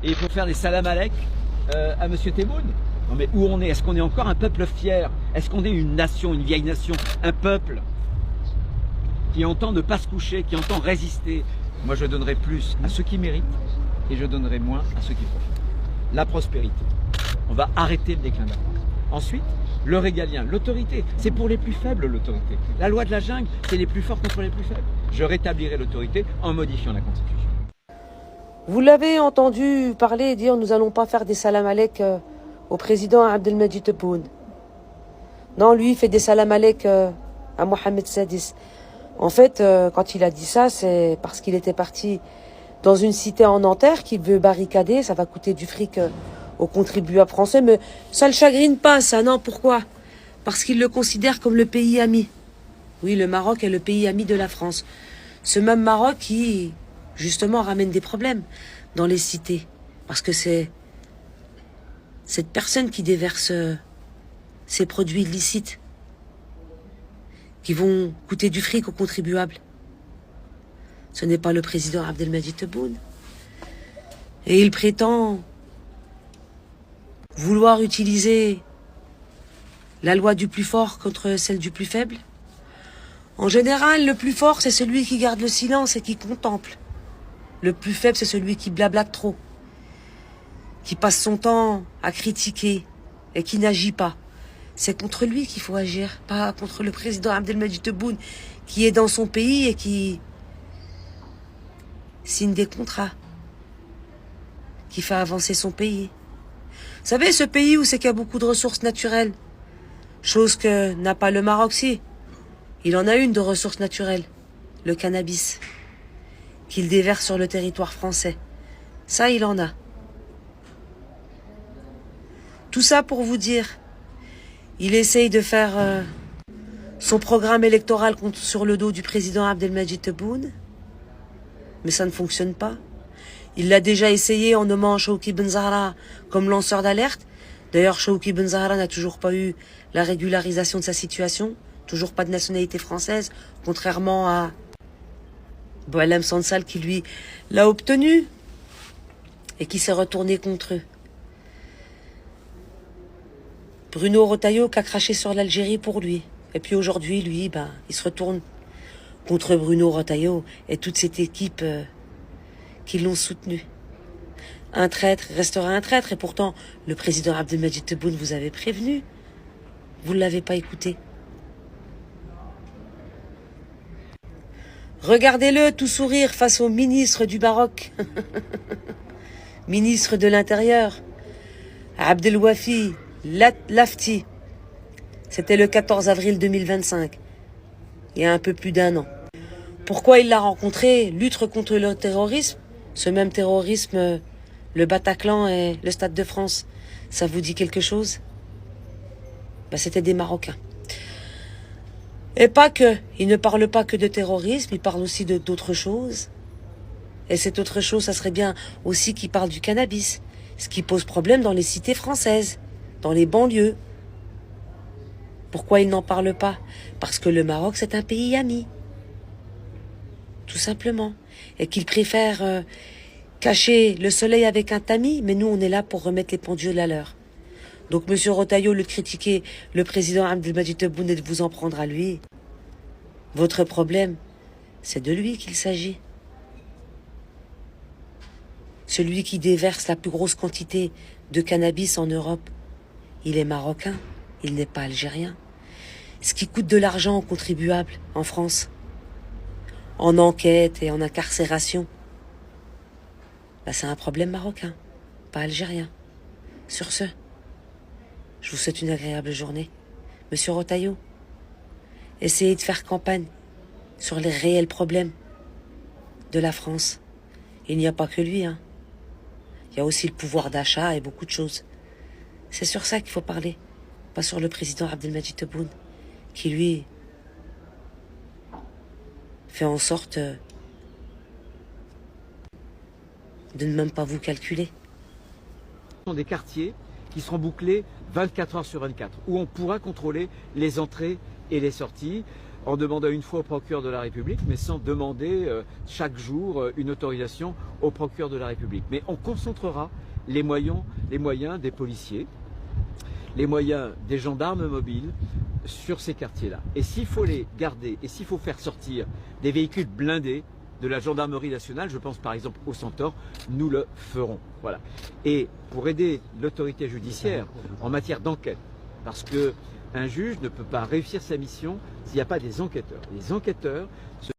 Et il faut faire des salam alek à M. Tebboune. Non mais où on est? Est-ce qu'on est encore un peuple fier? Est-ce qu'on est une nation, une vieille nation? Un peuple qui entend ne pas se coucher, qui entend résister? Moi je donnerai plus à ceux qui méritent et je donnerai moins à ceux qui profitent. La prospérité. On va arrêter le déclin de la France. Ensuite, le régalien, l'autorité. C'est pour les plus faibles l'autorité. La loi de la jungle, c'est les plus forts contre les plus faibles. Je rétablirai l'autorité en modifiant la Constitution. Vous l'avez entendu parler et dire nous allons pas faire des salam alek au président Abdelmadjid Tebboune. Non, lui il fait des salam alek à Mohamed Sadis. En fait, quand il a dit ça, c'est parce qu'il était parti dans une cité en Nanterre qu'il veut barricader. Ça va coûter du fric aux contribuables français, mais ça le chagrine pas, ça. Non, pourquoi? Parce qu'il le considère comme le pays ami. Oui, le Maroc est le pays ami de la France. Ce même Maroc qui, justement, ramène des problèmes dans les cités. Parce que c'est cette personne qui déverse ces produits illicites qui vont coûter du fric aux contribuables. Ce n'est pas le président Abdelmadjid Tebboune. Et il prétend vouloir utiliser la loi du plus fort contre celle du plus faible. En général, le plus fort, c'est celui qui garde le silence et qui contemple. Le plus faible, c'est celui qui blablate trop, qui passe son temps à critiquer et qui n'agit pas. C'est contre lui qu'il faut agir, pas contre le président Abdelmadjid Tebboune, qui est dans son pays et qui signe des contrats, qui fait avancer son pays. Vous savez, ce pays où c'est qu'il y a beaucoup de ressources naturelles, chose que n'a pas le Maroc, si. Il en a une de ressources naturelles, le cannabis, qu'il déverse sur le territoire français. Ça, il en a. Tout ça pour vous dire, il essaye de faire son programme électoral sur le dos du président Abdelmadjid Tebboune, mais ça ne fonctionne pas. Il l'a déjà essayé en nommant Chouki Ben Zahra comme lanceur d'alerte. D'ailleurs, Chouki Ben Zahra n'a toujours pas eu la régularisation de sa situation, toujours pas de nationalité française, contrairement à Boualem Sansal qui, lui, l'a obtenu et qui s'est retourné contre eux. Bruno Retailleau qui a craché sur l'Algérie pour lui. Et puis aujourd'hui, lui, il se retourne contre Bruno Retailleau et toute cette équipe qui l'ont soutenu. Un traître restera un traître. Et pourtant, le président Abdelmadjid Tebboune vous avait prévenu. Vous ne l'avez pas écouté. Regardez-le tout sourire face au ministre du Maroc. Ministre de l'Intérieur. Abdelwafi Lafti. C'était le 14 avril 2025. Il y a un peu plus d'1 an. Pourquoi il l'a rencontré? Lutte contre le terrorisme. Ce même terrorisme, le Bataclan et le Stade de France. Ça vous dit quelque chose? C'était des Marocains. Et pas que. Il ne parle pas que de terrorisme, il parle aussi d'autres choses. Et cette autre chose, ça serait bien aussi qu'il parle du cannabis. Ce qui pose problème dans les cités françaises, dans les banlieues. Pourquoi il n'en parle pas? Parce que le Maroc, c'est un pays ami. Tout simplement. Et qu'il préfère cacher le soleil avec un tamis, mais nous, on est là pour remettre les pendules à l'heure. Donc, monsieur Retailleau, le critiquer le président Abdelmadjid Tebboune et de vous en prendre à lui, votre problème, c'est de lui qu'il s'agit. Celui qui déverse la plus grosse quantité de cannabis en Europe, il est marocain, il n'est pas algérien. Ce qui coûte de l'argent aux contribuables en France, en enquête et en incarcération, c'est un problème marocain, pas algérien. Sur ce, je vous souhaite une agréable journée. Monsieur Retailleau, essayez de faire campagne sur les réels problèmes de la France. Il n'y a pas que lui, hein. Il y a aussi le pouvoir d'achat et beaucoup de choses. C'est sur ça qu'il faut parler, pas sur le président Abdelmadjid Tebboune, qui lui fait en sorte de ne même pas vous calculer. Ce sont des quartiers qui seront bouclés 24 heures sur 24, où on pourra contrôler les entrées et les sorties. en demandant une fois au procureur de la République, mais sans demander chaque jour une autorisation au procureur de la République. Mais on concentrera les moyens des policiers, les moyens des gendarmes mobiles sur ces quartiers-là. Et s'il faut les garder, et s'il faut faire sortir des véhicules blindés de la gendarmerie nationale, je pense par exemple au Centaure, nous le ferons. Voilà. Et pour aider l'autorité judiciaire en matière d'enquête, parce que un juge ne peut pas réussir sa mission s'il n'y a pas des enquêteurs. Les enquêteurs,